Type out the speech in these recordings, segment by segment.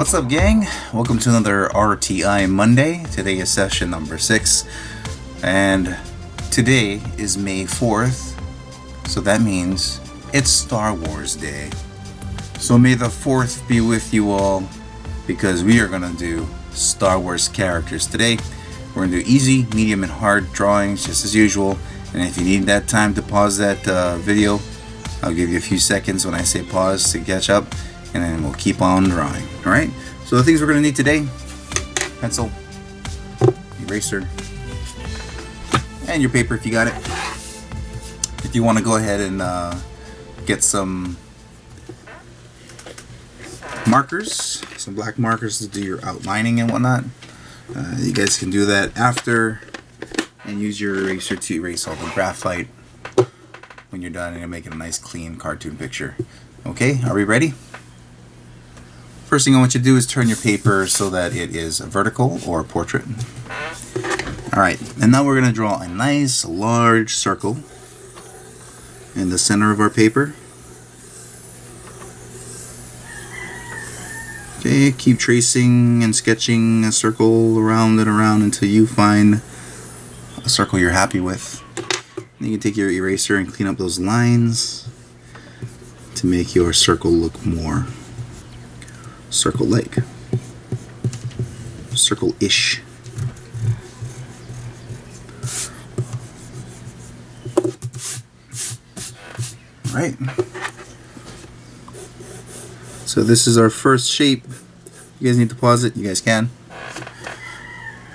What's up, gang? Welcome to another RTI Monday. Today is session number 6, and today is May 4th, so that means it's Star Wars Day. So may the 4th be with you all, because we are going to do Star Wars characters today. We're going to do easy, medium, and hard drawings, just as usual. And if you need that time to pause that video, I'll give you a few seconds when I say pause to catch up, and then we'll keep on drawing. Alright, so the things we're going to need today: pencil, eraser, and your paper if you got it. If you want to go ahead and get some markers, some black markers to do your outlining and whatnot, you guys can do that after, and use your eraser to erase all the graphite when you're done, and you'll make it a nice clean cartoon picture. Okay, are we ready? First thing I want you to do is turn your paper so that it is vertical or portrait. Alright, and now we're going to draw a nice large circle in the center of our paper. Okay, keep tracing and sketching a circle around and around until you find a circle you're happy with. You can take your eraser and clean up those lines to make your circle look more circle-like, circle-ish. Alright, so this is our first shape. You guys need to pause it, you guys can.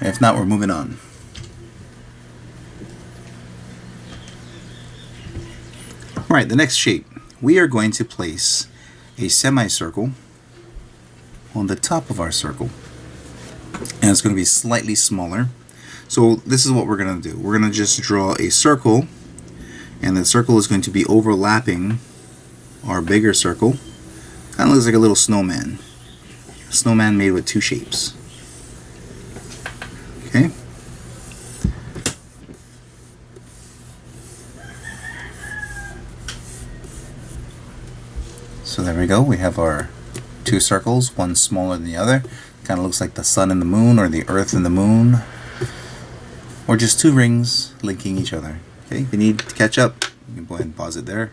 If not, we're moving on. Alright, the next shape. We are going to place a semicircle on the top of our circle, and it's going to be slightly smaller. So this is what we're going to do. We're going to just draw a circle, and the circle is going to be overlapping our bigger circle. Kind of looks like a little snowman. A snowman made with two shapes. Okay. So there we go. We have our two circles, one smaller than the other. Kind of looks like the sun and the moon, or the earth and the moon, or just two rings linking each other. Okay, if you need to catch up, you can go ahead and pause it there.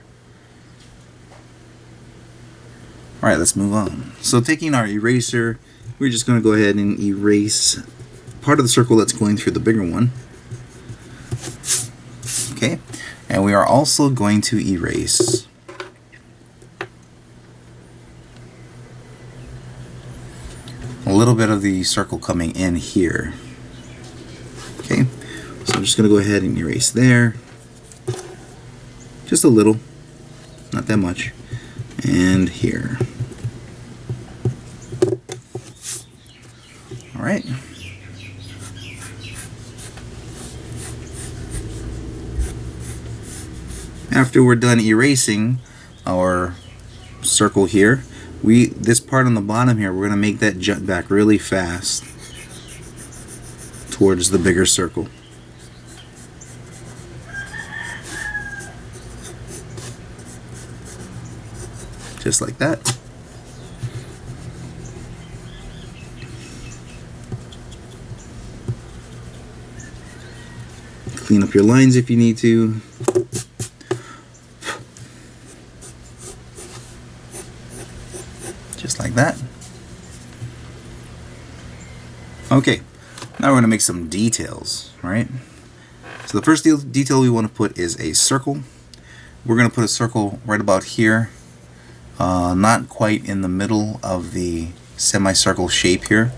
Alright, let's move on. So taking our eraser, we're just going to go ahead and erase part of the circle that's going through the bigger one. Okay, and we are also going to erase a little bit of the circle coming in here. Okay, so I'm just going to go ahead and erase there. Just a little, not that much. And here. Alright. After we're done erasing our circle here, this part on the bottom here, we're going to make that jut back really fast towards the bigger circle. Just like that. Clean up your lines if you need to. Just like that. Okay, now we're going to make some details, right? So the first detail we want to put is a circle. We're going to put a circle right about here, not quite in the middle of the semicircle shape here,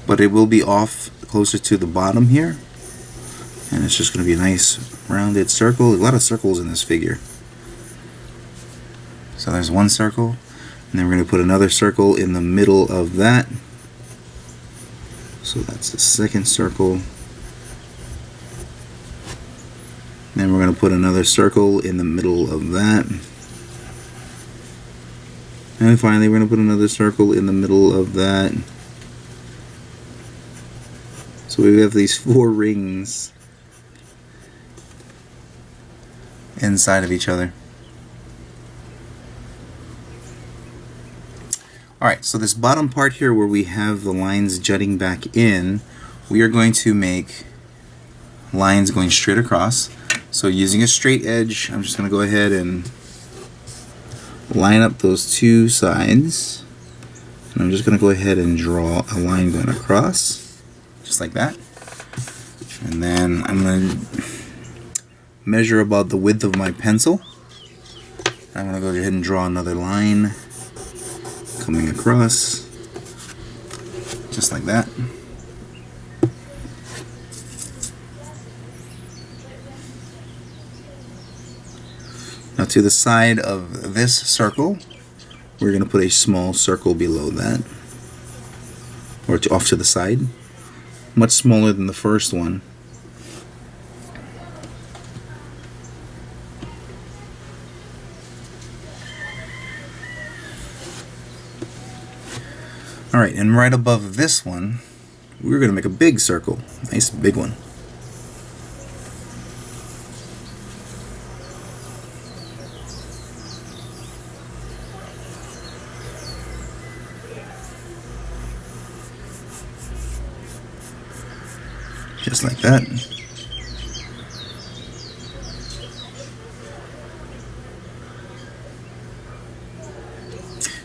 but it will be off closer to the bottom here, and it's just going to be a nice rounded circle. A lot of circles in this figure. So there's one circle. And then we're going to put another circle in the middle of that. So that's the second circle. Then we're going to put another circle in the middle of that. And finally we're going to put another circle in the middle of that. So we have these 4 rings inside of each other. Alright, so this bottom part here where we have the lines jutting back in, we are going to make lines going straight across. So using a straight edge, I'm just going to go ahead and line up those two sides. And I'm just going to go ahead and draw a line going across, just like that. And then I'm going to measure about the width of my pencil. I'm going to go ahead and draw another line coming across, just like that. Now to the side of this circle, we're going to put a small circle below that, or off to the side, much smaller than the first one. Alright, and right above this one, we're going to make a big circle. Nice big one. Just like that.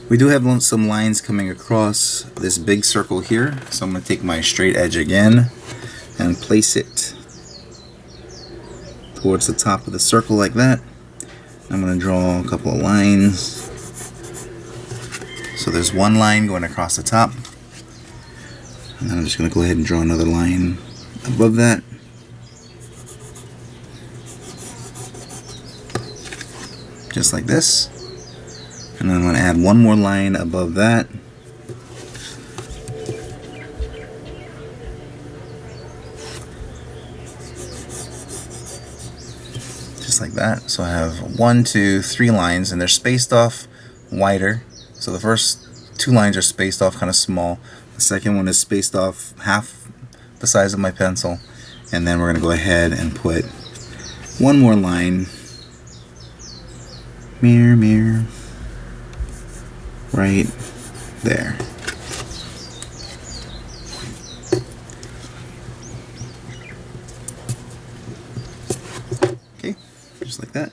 We do have some lines coming across this big circle here, so I'm going to take my straight edge again and place it towards the top of the circle like that. I'm going to draw a couple of lines. So there's one line going across the top, and then I'm just going to go ahead and draw another line above that. Just like this. And then I'm going to add one more line above that. Just like that. So I have 1, 2, 3 lines, and they're spaced off wider. So the first 2 lines are spaced off kind of small. The second one is spaced off half the size of my pencil. And then we're going to go ahead and put one more line. Mirror, mirror. Right there. Okay, just like that.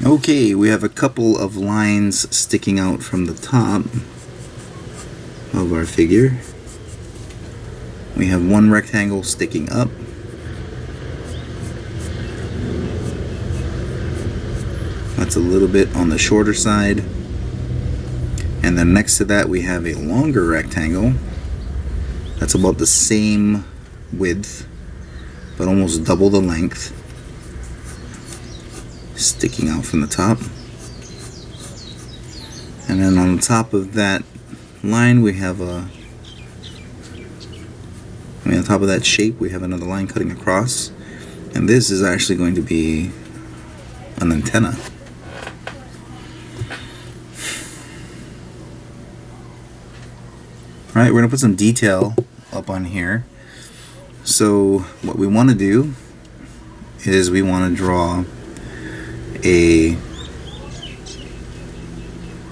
Okay, we have a couple of lines sticking out from the top of our figure. We have one rectangle sticking up. That's a little bit on the shorter side. And then next to that we have a longer rectangle. That's about the same width, but almost double the length, sticking out from the top. And then on the top of that line we have on top of that shape we have another line cutting across, and this is actually going to be an antenna. Alright, we're going to put some detail up on here. So what we want to do is we want to draw a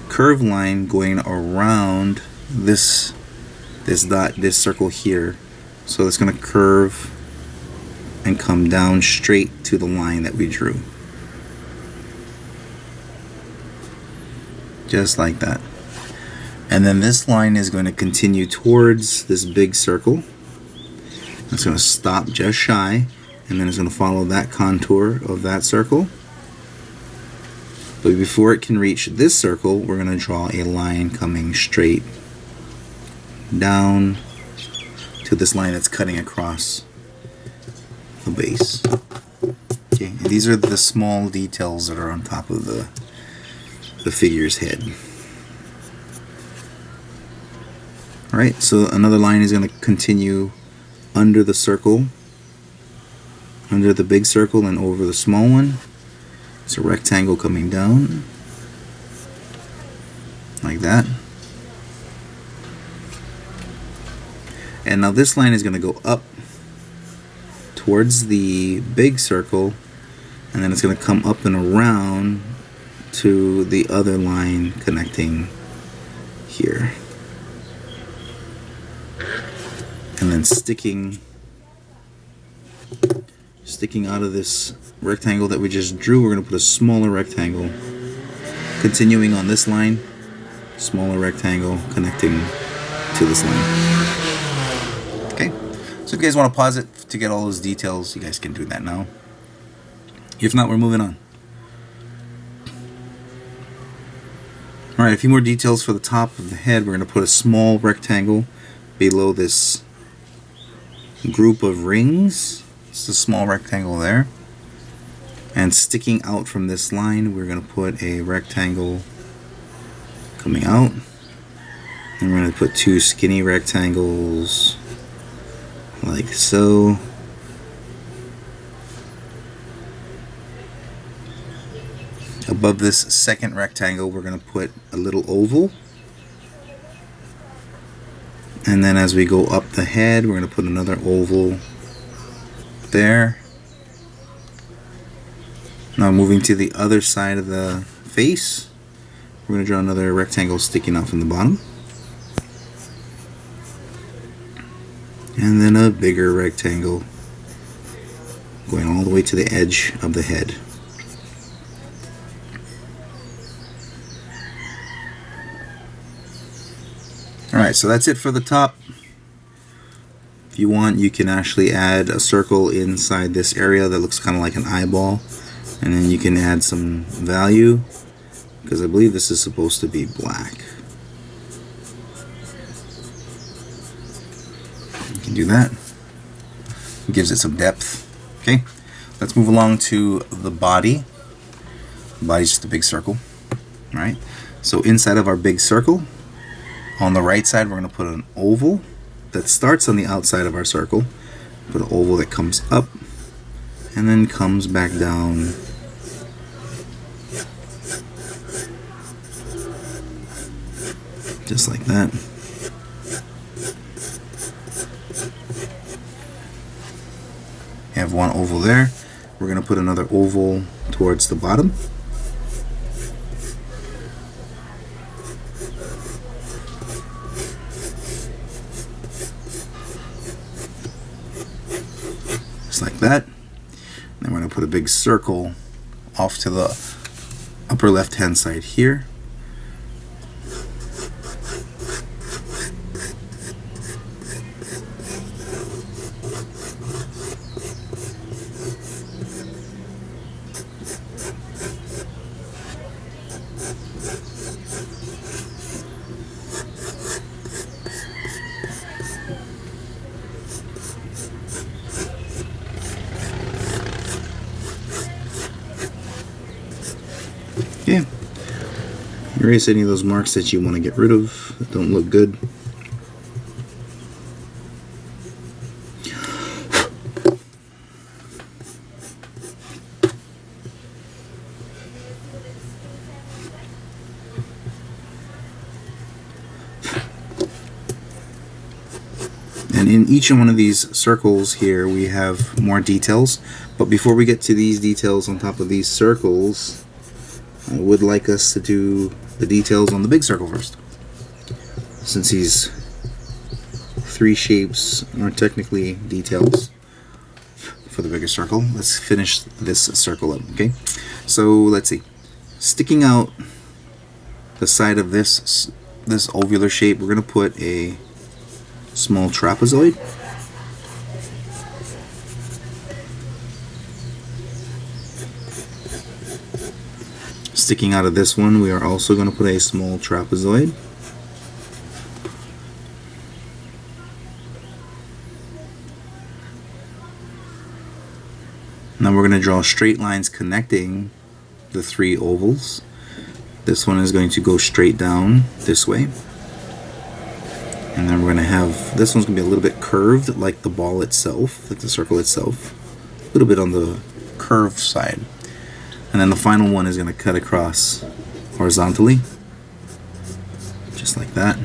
curved line going around this circle here. So it's going to curve and come down straight to the line that we drew. Just like that. And then this line is going to continue towards this big circle. It's going to stop just shy, and then it's going to follow that contour of that circle. But before it can reach this circle, we're going to draw a line coming straight down to this line that's cutting across the base. Okay, and these are the small details that are on top of the figure's head. Alright, so another line is going to continue under the circle, under the big circle and over the small one. It's a rectangle coming down, like that. And now this line is going to go up towards the big circle, and then it's going to come up and around to the other line connecting here. And then sticking out of this rectangle that we just drew, we're going to put a smaller rectangle. Continuing on this line, smaller rectangle connecting to this line. Okay, so if you guys want to pause it to get all those details, you guys can do that now. If not, we're moving on. Alright, a few more details for the top of the head. We're going to put a small rectangle below this group of rings. It's a small rectangle there. And sticking out from this line, we're going to put a rectangle coming out. And we're going to put two skinny rectangles like so. Above this second rectangle, we're going to put a little oval. And then as we go up the head, we're going to put another oval there. Now moving to the other side of the face, we're going to draw another rectangle sticking out from the bottom. And then a bigger rectangle going all the way to the edge of the head. Alright, so that's it for the top. If you want, you can actually add a circle inside this area that looks kind of like an eyeball. And then you can add some value, because I believe this is supposed to be black. You can do that. It gives it some depth. Okay, let's move along to the body. The body's just a big circle. Alright, so inside of our big circle, on the right side, we're going to put an oval that starts on the outside of our circle. Put an oval that comes up and then comes back down. Just like that. You have one oval there. We're going to put another oval towards the bottom. Just like that. Then we're going to put a big circle off to the upper left hand side here. Yeah. Erase any of those marks that you want to get rid of that don't look good. And in each one of these circles here we have more details, but before we get to these details on top of these circles, I would like us to do the details on the big circle first. Since these three shapes are technically details for the bigger circle, let's finish this circle up, okay? So let's see. Sticking out the side of this ovular shape, we're going to put a small trapezoid. Sticking out of this one, we are also going to put a small trapezoid. Now we're going to draw straight lines connecting the three ovals. This one is going to go straight down this way. And then we're going to have, this one's going to be a little bit curved like the ball itself, like the circle itself. A little bit on the curved side. And then the final one is going to cut across horizontally, just like that.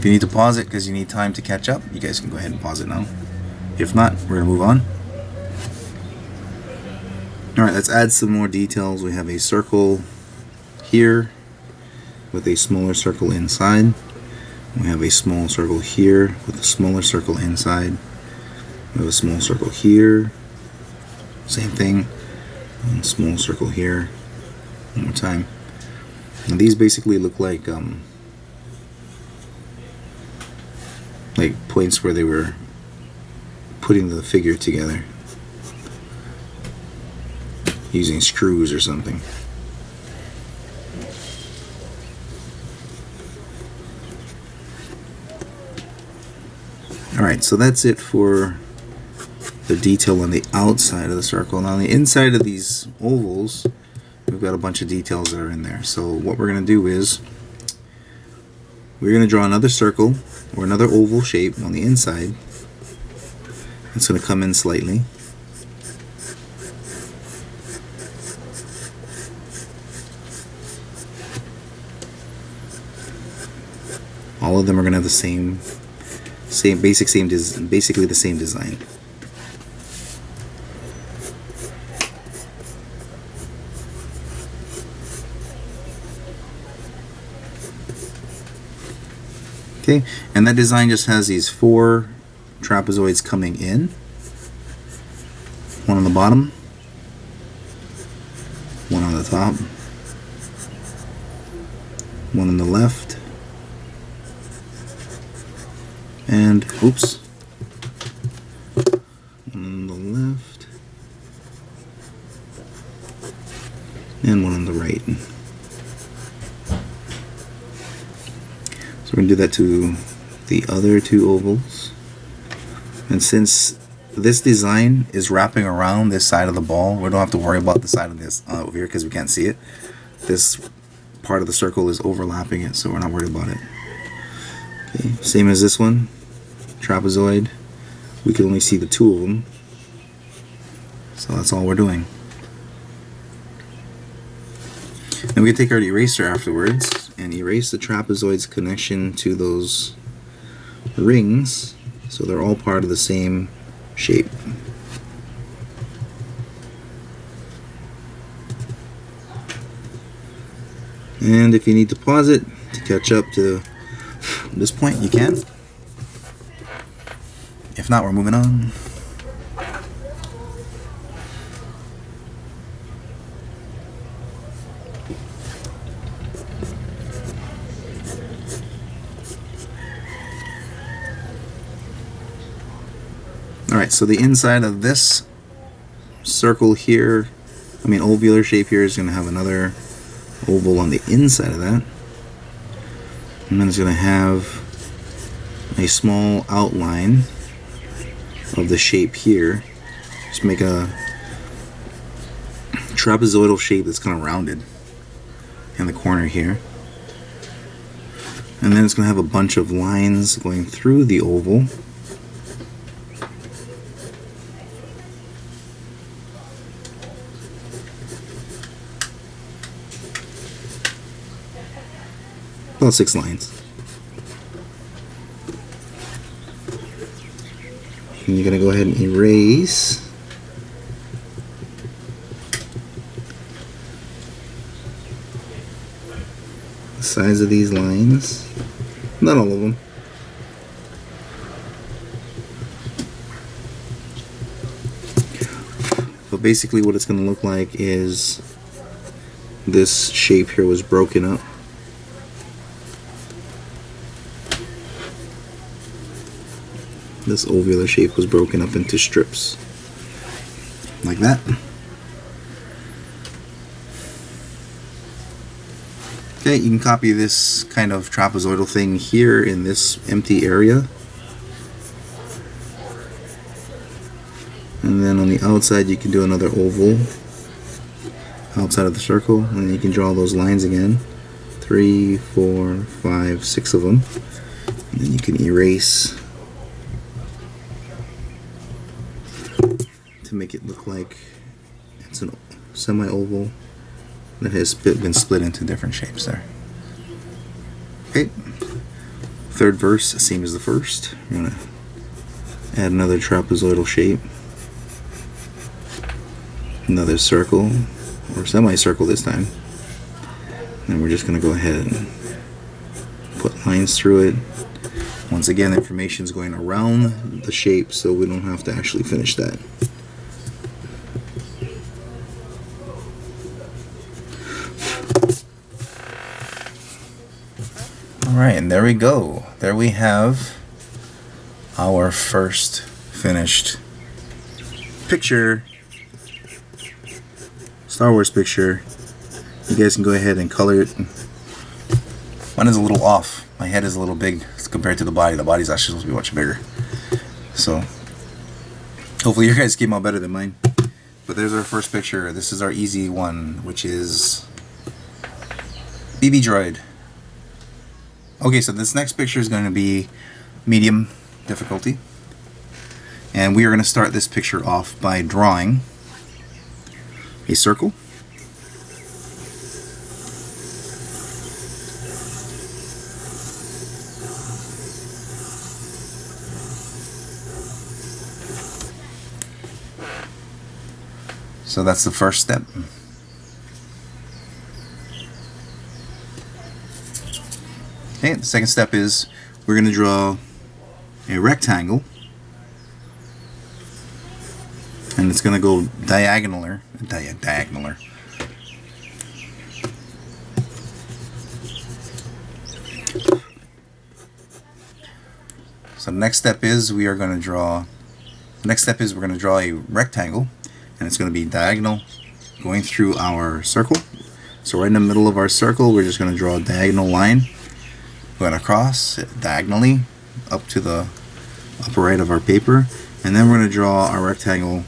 If you need to pause it because you need time to catch up, you guys can go ahead and pause it now. If not, we're going to move on. Alright, let's add some more details. We have a circle here with a smaller circle inside. We have a small circle here with a smaller circle inside. We have a small circle here. Same thing. And a small circle here. One more time. And these basically look like points where they were putting the figure together using screws or something. Alright, so that's it for the detail on the outside of the circle. Now on the inside of these ovals, we've got a bunch of details that are in there. So what we're going to do is we're going to draw another circle or another oval shape on the inside. It's going to come in slightly. All of them are going to have the basically the same design. Okay, and that design just has these 4 trapezoids coming in. One on the bottom, one on the top, one on the left, and oops, one on the left, and one on the right. So we're going to do that to the other 2 ovals. And since this design is wrapping around this side of the ball, we don't have to worry about the side of this over here because we can't see it. This part of the circle is overlapping it, so we're not worried about it. Okay, same as this one, trapezoid. We can only see the 2 of them. So that's all we're doing. And we can take our eraser afterwards and erase the trapezoid's connection to those rings so they're all part of the same shape. And if you need to pause it to catch up to this point, you can. If not, we're moving on. Alright, so the inside of this circle here, ovular shape here, is going to have another oval on the inside of that. And then it's going to have a small outline of the shape here. Just make a trapezoidal shape that's kind of rounded in the corner here. And then it's going to have a bunch of lines going through the oval. About 6 lines. And you're going to go ahead and erase the size of these lines. Not all of them. But basically what it's going to look like is this shape here was broken up. This ovular shape was broken up into strips, like that. Okay, you can copy this kind of trapezoidal thing here in this empty area. And then on the outside you can do another oval outside of the circle, and then you can draw those lines again. 3, 4, 5, 6 of them. And then you can erase to make it look like it's a semi-oval that has been split into different shapes there. Okay, Third verse, same as the first. I'm going to add another trapezoidal shape. Another circle, or semicircle this time. And we're just going to go ahead and put lines through it. Once again, the information is going around the shape, so we don't have to actually finish that. Alright, and there we go. There we have our first finished picture. Star Wars picture. You guys can go ahead and color it. Mine is a little off. My head is a little big compared to the body. The body's actually supposed to be much bigger. So, hopefully your guys came out better than mine. But there's our first picture. This is our easy one, which is BB Droid. Okay, so this next picture is going to be medium difficulty. And we are going to start this picture off by drawing a circle. So that's the first step. Okay, the second step is we're going to draw a rectangle, and it's going to go diagonaler. So the next step is we're going to draw a rectangle, and it's going to be diagonal going through our circle. So right in the middle of our circle, we're just going to draw a diagonal line going across diagonally up to the upper right of our paper, and then we're going to draw our rectangle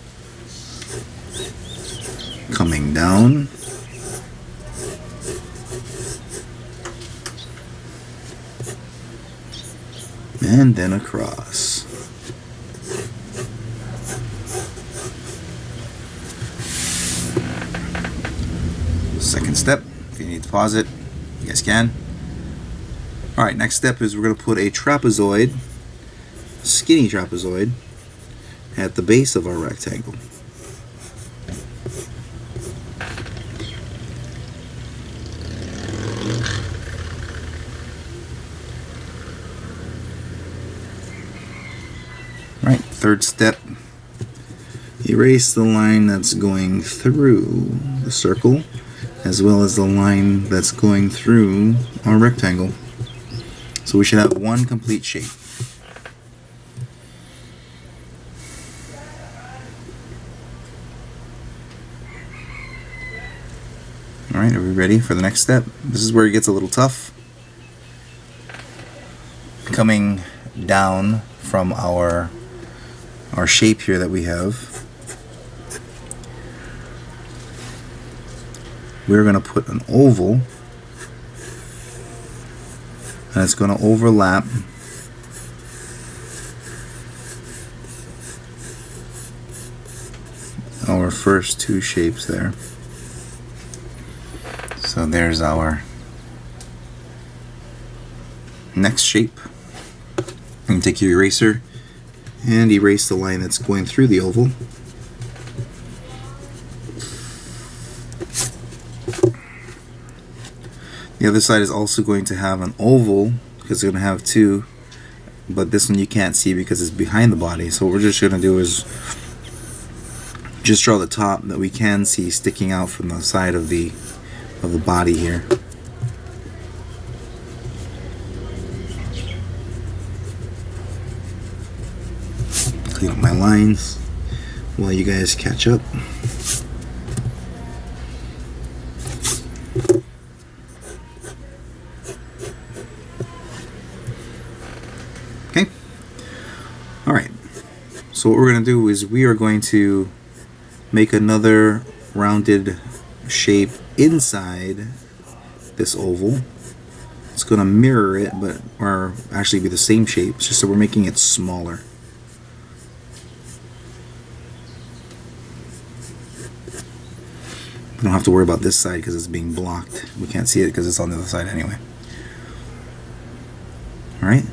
coming down and then across. Second step, if you need to pause it, you guys can. Alright, next step is we're going to put a trapezoid, skinny trapezoid, at the base of our rectangle. Alright, third step, erase the line that's going through the circle as well as the line that's going through our rectangle. So we should have one complete shape. Alright, are we ready for the next step? This is where it gets a little tough. Coming down from our shape here that we have, we're going to put an oval, and it's going to overlap our first two shapes there. So there's our next shape. You can take your eraser and erase the line that's going through the oval. The other side is also going to have an oval because it's going to have two, but this one you can't see because it's behind the body. So what we're just going to do is just draw the top that we can see sticking out from the side of the body here. Clean up my lines while you guys catch up. Okay. Alright. So what we're going to do is we are going to make another rounded shape inside this oval. It's going to mirror it, or actually be the same shape. It's just that we're making it smaller. We don't have to worry about this side because it's being blocked. We can't see it because it's on the other side anyway. Alright,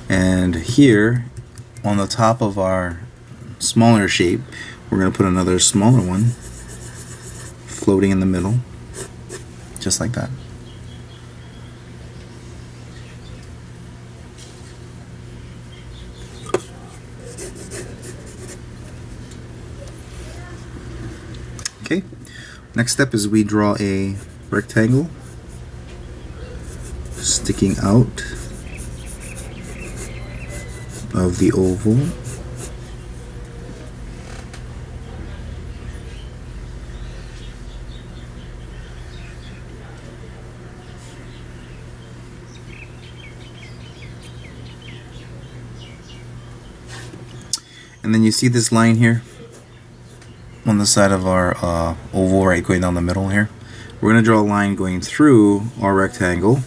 and here on the top of our smaller shape, we're going to put another smaller one floating in the middle, just like that. Okay, next step is we draw a rectangle sticking out of the oval. And then you see this line here on the side of our oval, right, going down the middle here. We're going to draw a line going through our rectangle,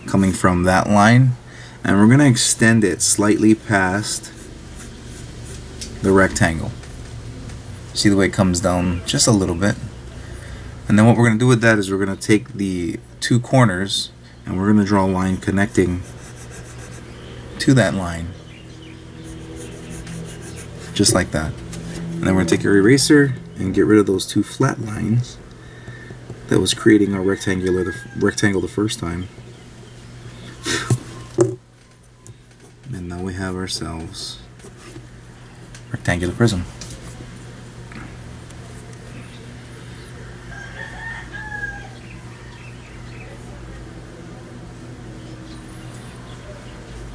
coming from that line, and we're going to extend it slightly past the rectangle. See the way it comes down just a little bit. And then what we're going to do with that is we're going to take the two corners and we're going to draw a line connecting to that line, just like that. And then we're going to take our eraser and get rid of those two flat lines that was creating our rectangle the first time. And now we have ourselves rectangular prism.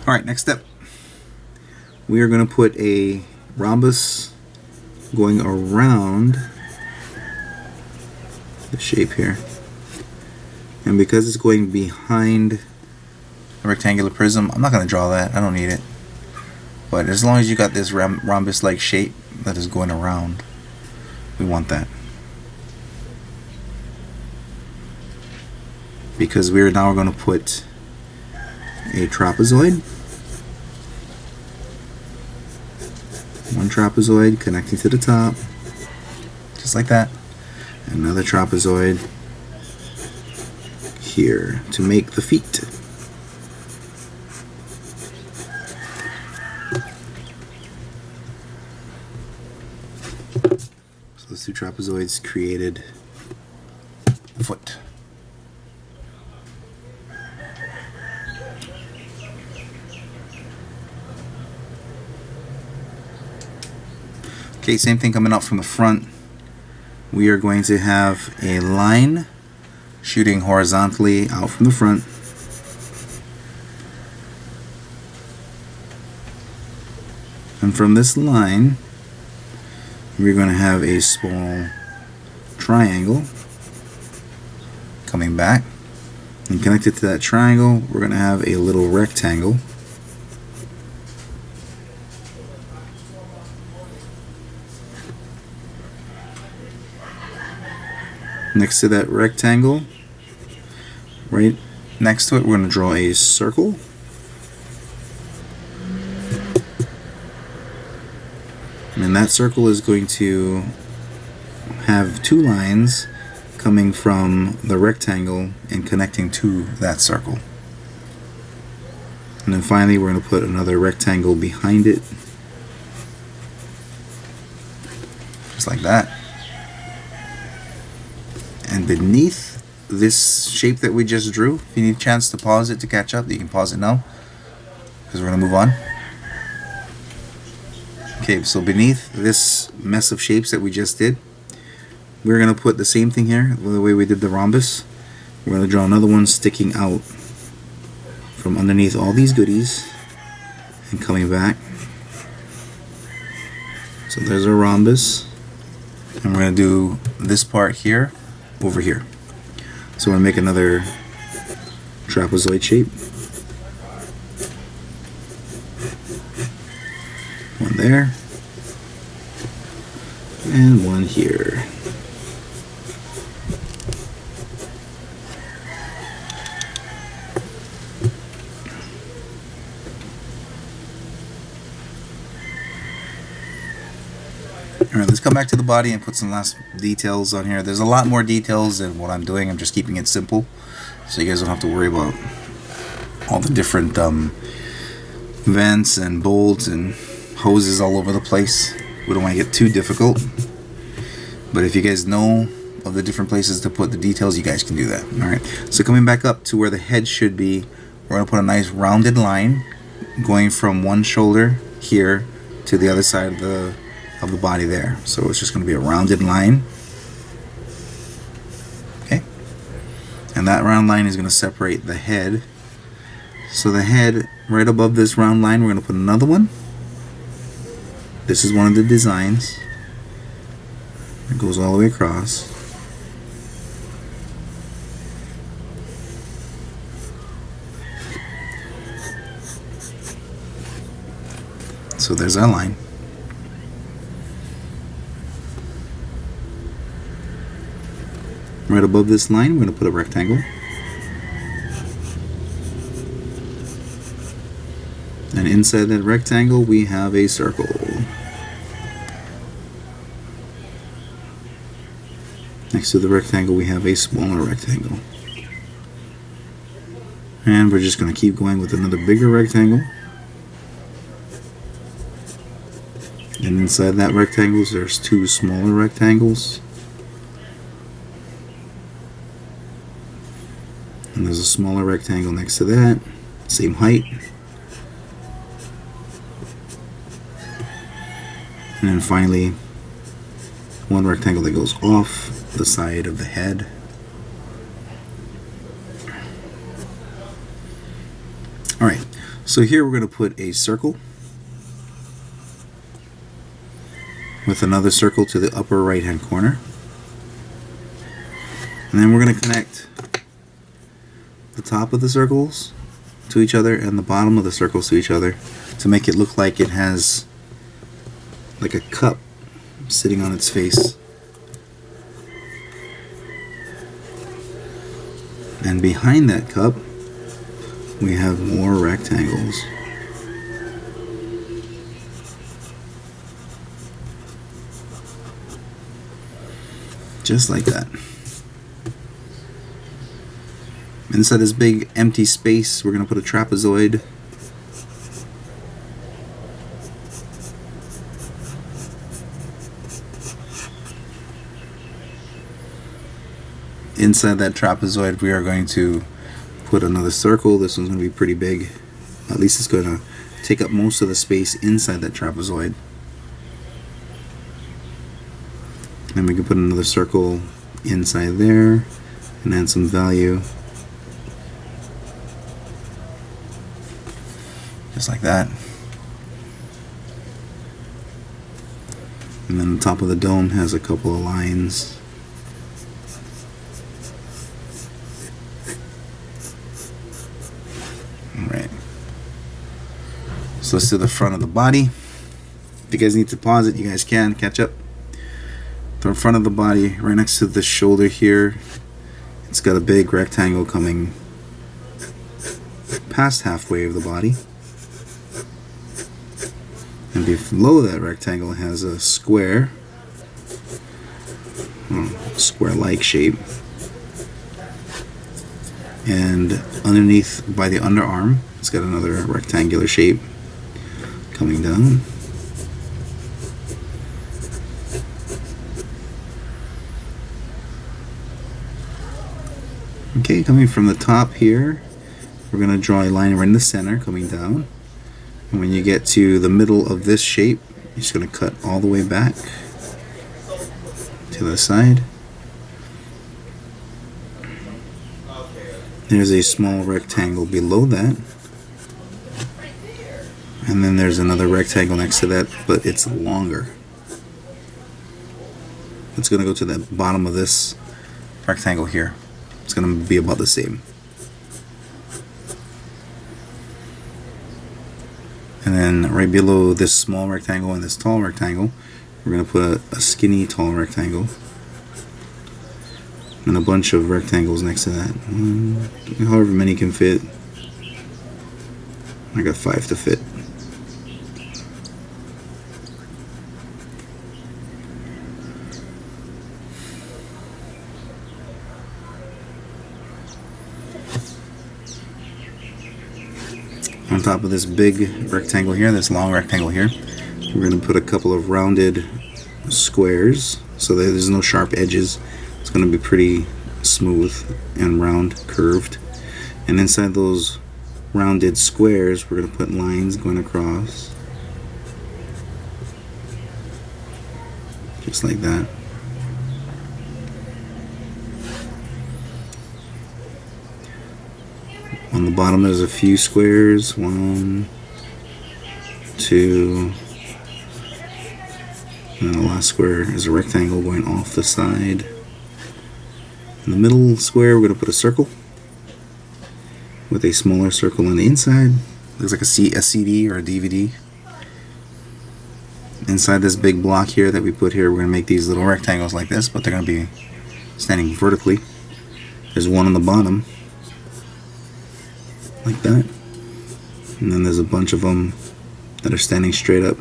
Alright, next step. We are going to put a rhombus going around the shape here. And because it's going behind a rectangular prism, I'm not going to draw that. I don't need it. But as long as you got this rhombus-like shape that is going around, we want that. Because we're now going to put a trapezoid. One trapezoid connecting to the top, just like that. Another trapezoid here to make the feet. So those two trapezoids created the foot. Okay, same thing coming out from the front. We are going to have a line shooting horizontally out from the front. And from this line, we're going to have a small triangle coming back. And connected to that triangle, we're going to have a little rectangle. Next to that rectangle, right next to it, we're going to draw a circle. And then that circle is going to have two lines coming from the rectangle and connecting to that circle. And then finally, we're going to put another rectangle behind it, just like that. And beneath this shape that we just drew, if you need a chance to pause it to catch up, you can pause it now, because we're going to move on. Okay, so beneath this mess of shapes that we just did, we're going to put the same thing here, the way we did the rhombus. We're going to draw another one sticking out from underneath all these goodies and coming back. So there's our rhombus. And we're going to do this part here over here. So we're going to make another trapezoid shape. One there. And one here. Alright, let's come back to the body and put some last details on here. There's a lot more details than what I'm doing. I'm just keeping it simple, so you guys don't have to worry about all the different vents and bolts and hoses all over the place. We don't want to get too difficult, but if you guys know of the different places to put the details, you guys can do that. Alright, so coming back up to where the head should be, we're going to put a nice rounded line going from one shoulder here to the other side of the body there. So it's just going to be a rounded line. Okay, and that round line is going to separate the head. So the head, right above this round line, we're going to put another one. This is one of the designs. It goes all the way across. So there's our line. Right above this line, we're going to put a rectangle. And inside that rectangle, we have a circle. Next to the rectangle, we have a smaller rectangle. And we're just going to keep going with another bigger rectangle. And inside that rectangle, there's two smaller rectangles. And there's a smaller rectangle next to that, same height. And then finally, one rectangle that goes off the side of the head. Alright, so here we're going to put a circle with another circle to the upper right hand corner. And then we're going to connect the top of the circles to each other and the bottom of the circles to each other to make it look like it has like a cup sitting on its face. And behind that cup, we have more rectangles. Just like that. Inside this big empty space, we're going to put a trapezoid. Inside that trapezoid, we are going to put another circle. This one's going to be pretty big. At least it's going to take up most of the space inside that trapezoid. Then we can put another circle inside there and add some value. Just like that. And then the top of the dome has a couple of lines. Alright. So let's do the front of the body. If you guys need to pause it, you guys can catch up. The front of the body, right next to the shoulder here, it's got a big rectangle coming past halfway of the body. And below that rectangle has a square, square-like shape. And underneath by the underarm, it's got another rectangular shape coming down. Okay, coming from the top here, we're going to draw a line right in the center coming down. And when you get to the middle of this shape, you're just going to cut all the way back to the side. There's a small rectangle below that. And then there's another rectangle next to that, but it's longer. It's going to go to the bottom of this rectangle here. It's going to be about the same. And then right below this small rectangle and this tall rectangle, we're going to put a skinny tall rectangle. And a bunch of rectangles next to that. However many can fit. I got 5 to fit. on top of this big rectangle here, this long rectangle here, we're going to put a couple of rounded squares so that there's no sharp edges. It's going to be pretty smooth and round, curved. And inside those rounded squares, we're going to put lines going across. Just like that. On the bottom there's a few squares. 1, 2, and the last square is a rectangle going off the side. In the middle square we're going to put a circle with a smaller circle on the inside. Looks like a CD or a DVD. Inside this big block here that we put here, we're going to make these little rectangles like this, but they're going to be standing vertically. There's one on the bottom, like that. And then there's a bunch of them that are standing straight up.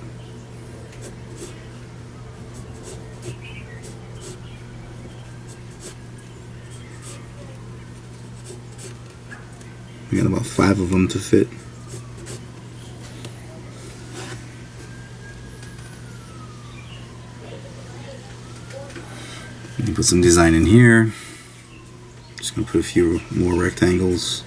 We got about 5 of them to fit. You put some design in here. Just gonna put a few more rectangles.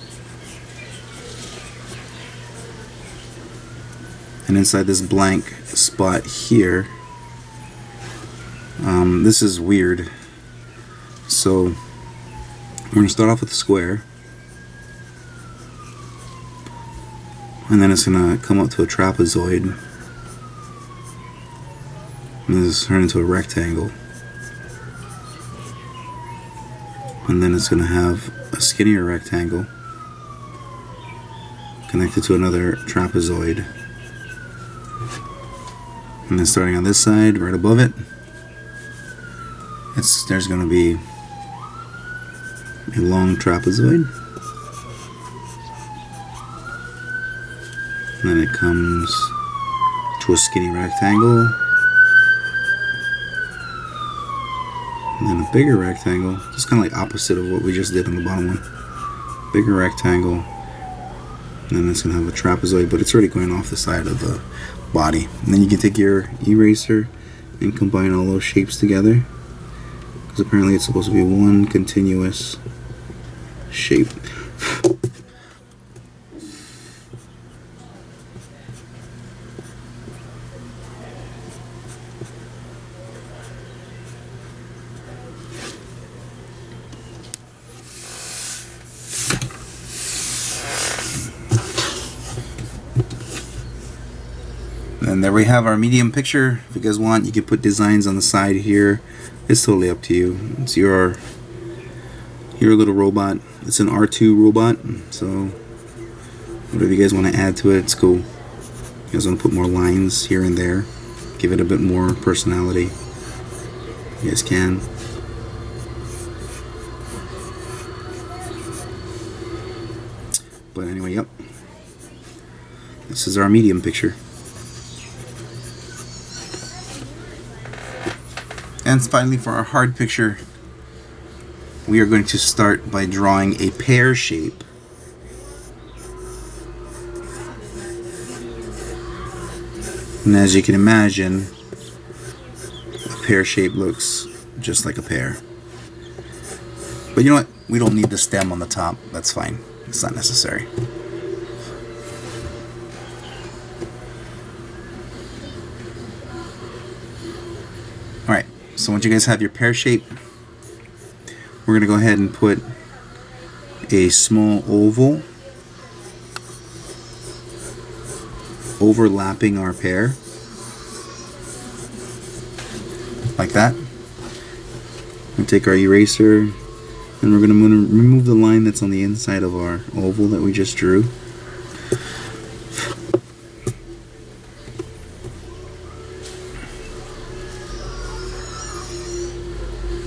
And inside this blank spot here, this is weird. So we're gonna start off with a square, and then it's gonna come up to a trapezoid, and this turn into a rectangle. And then it's going to have a skinnier rectangle connected to another trapezoid. And then starting on this side, right above it, there's going to be a long trapezoid. And then it comes to a skinny rectangle. And then a bigger rectangle, just kind of like opposite of what we just did on the bottom one. Bigger rectangle, and then it's going to have a trapezoid, but it's already going off the side of the body. And then you can take your eraser and combine all those shapes together, because apparently it's supposed to be one continuous shape. And there we have our medium picture. If you guys want, you can put designs on the side here. It's totally up to you. It's your little robot. It's an R2 robot, so whatever you guys want to add to it, it's cool. You guys want to put more lines here and there, give it a bit more personality, you guys can. But anyway, yep. This is our medium picture. And finally, for our hard picture, we are going to start by drawing a pear shape. And as you can imagine, a pear shape looks just like a pear. But you know what? We don't need the stem on the top. That's fine. It's not necessary. Alright. So once you guys have your pear shape, we're going to go ahead and put a small oval overlapping our pear, like that. We'll take our eraser and we're going to remove the line that's on the inside of our oval that we just drew.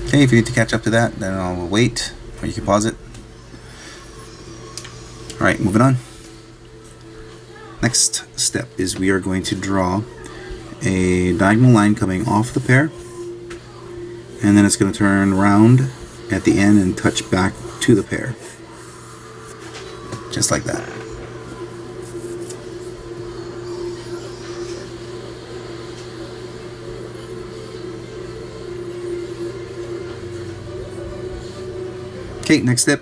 Okay, if you need to catch up to that, then I'll wait, or you can pause it. Alright, moving on. Next step is we are going to draw a diagonal line coming off the pear, and then it's going to turn round at the end and touch back to the pear. Just like that. Okay, next step,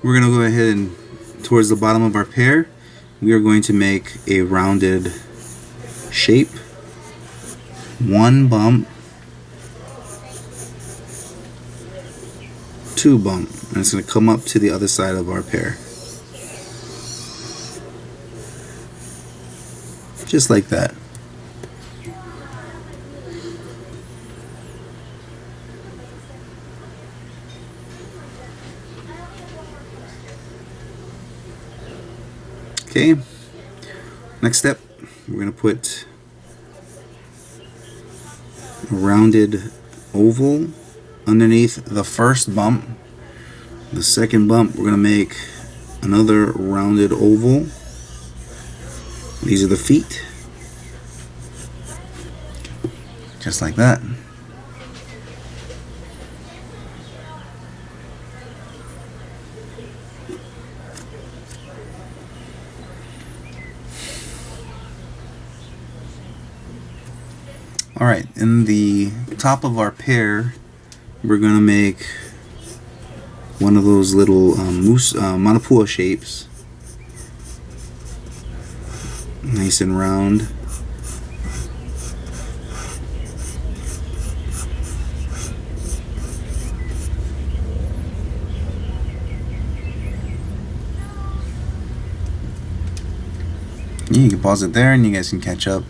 we're going to go ahead and towards the bottom of our pear, we are going to make a rounded shape. One bump, two bump, and it's going to come up to the other side of our pear. Just like that. Okay, next step, we're going to put a rounded oval underneath the first bump. The second bump, we're going to make another rounded oval. These are the feet. Just like that. Alright, in the top of our pear, we're going to make one of those little Manapua shapes. Nice and round. Yeah, you can pause it there and you guys can catch up.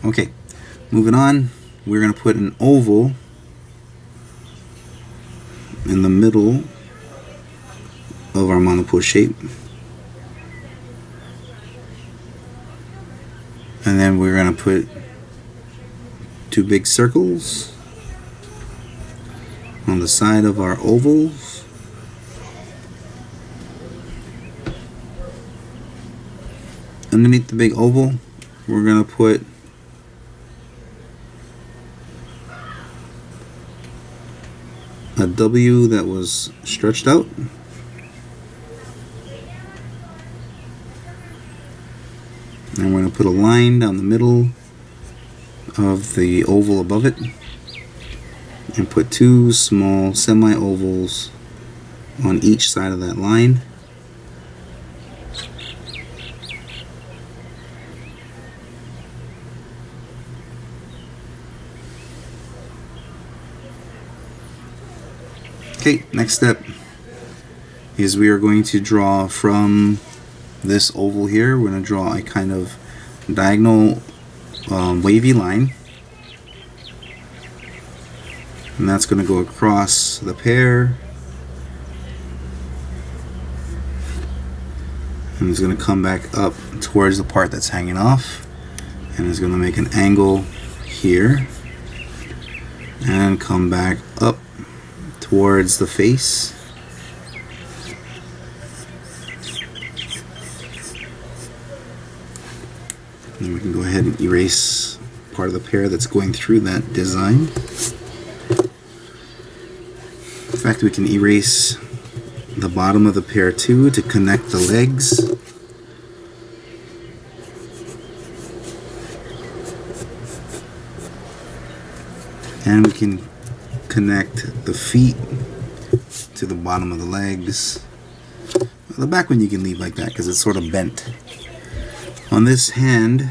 Okay, moving on, we're going to put an oval in the middle of our Manapua shape. And then we're going to put two big circles on the side of our ovals. Underneath the big oval, we're going to put a W that was stretched out. And we're going to put a line down the middle of the oval above it and put two small semi-ovals on each side of that line. Okay, next step is we are going to draw from this oval here. We're going to draw a kind of diagonal wavy line, and that's going to go across the pear, and it's going to come back up towards the part that's hanging off, and it's going to make an angle here and come back up towards the face. And we can go ahead and erase part of the pear that's going through that design. In fact, we can erase the bottom of the pear too to connect the legs. And we can connect the feet to the bottom of the legs. The back one you can leave like that because it's sort of bent. On this hand,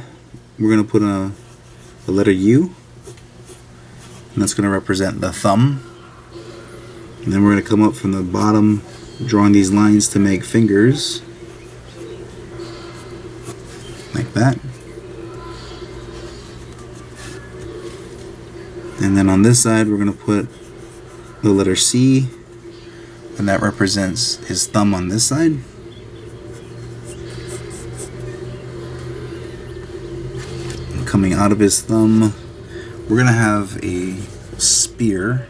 we're going to put a letter U, and that's going to represent the thumb. And then we're going to come up from the bottom, drawing these lines to make fingers, like that. And then on this side, we're going to put the letter C, and that represents his thumb on this side. And coming out of his thumb, we're going to have a spear,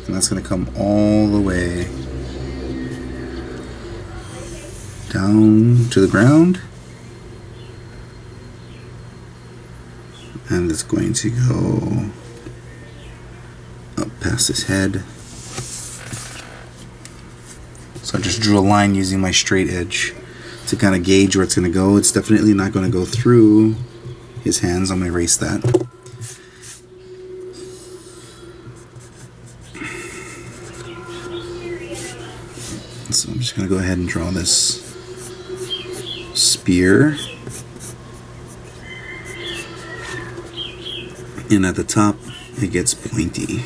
and that's going to come all the way down to the ground. And it's going to go up past his head. So I just drew a line using my straight edge to kind of gauge where it's going to go. It's definitely not going to go through his hands. I'm going to erase that. So I'm just going to go ahead and draw this spear. And at the top, it gets pointy.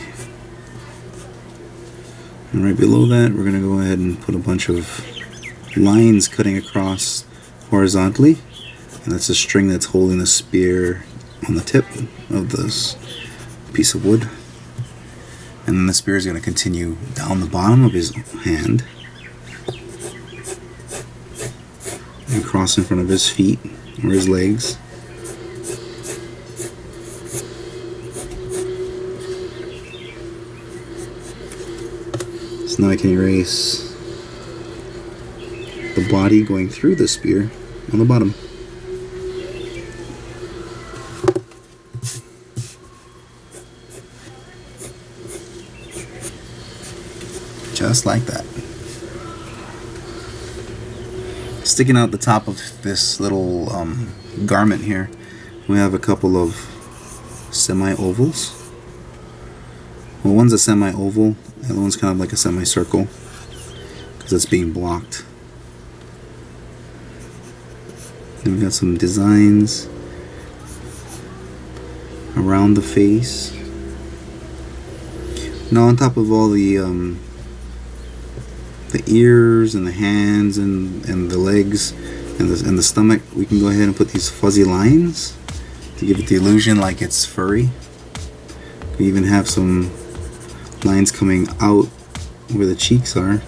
And right below that, we're going to go ahead and put a bunch of lines cutting across horizontally. And that's a string that's holding the spear on the tip of this piece of wood. And then the spear is going to continue down the bottom of his hand and cross in front of his feet or his legs. So now I can erase the body going through the spear on the bottom. Just like that. Sticking out the top of this little garment here, we have a couple of semi-ovals. Well, one's a semi-oval, the other one's kind of like a semicircle because it's being blocked. Then we got some designs around the face. Now on top of all the ears and the hands and the legs and the stomach, we can go ahead and put these fuzzy lines to give it the illusion like it's furry. We even have some lines coming out where the cheeks are.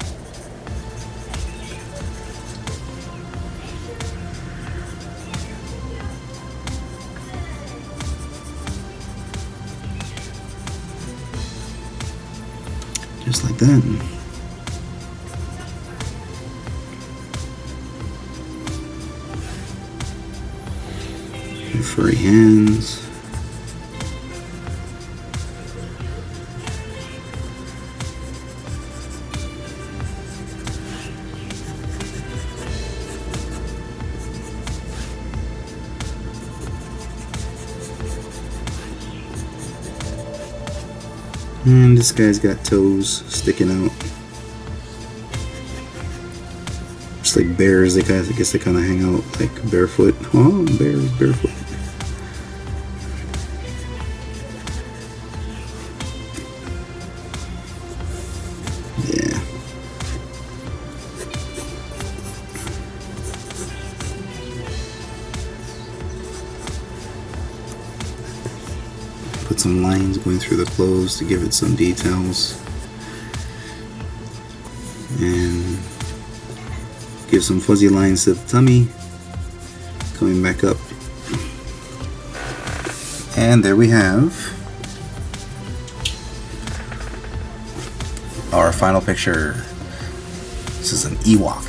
Just like that. And furry hands. And this guy's got toes sticking out. Just like bears, I guess they kind of hang out like barefoot. Oh, bears barefoot. Yeah. Put some lines going through the clothes to give it some details. And give some fuzzy lines to the tummy. Coming back up. And there we have our final picture. This is an Ewok.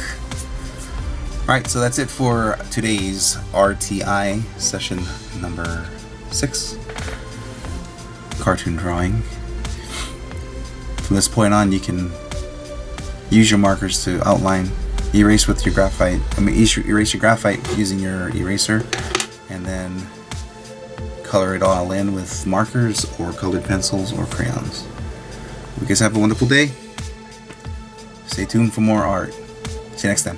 Alright, so that's it for today's RTI session number 6. Cartoon drawing. From this point on, you can use your markers to outline, erase with your graphite. Erase your graphite using your eraser, and then color it all in with markers or colored pencils or crayons. You guys have a wonderful day. Stay tuned for more art. See you next time.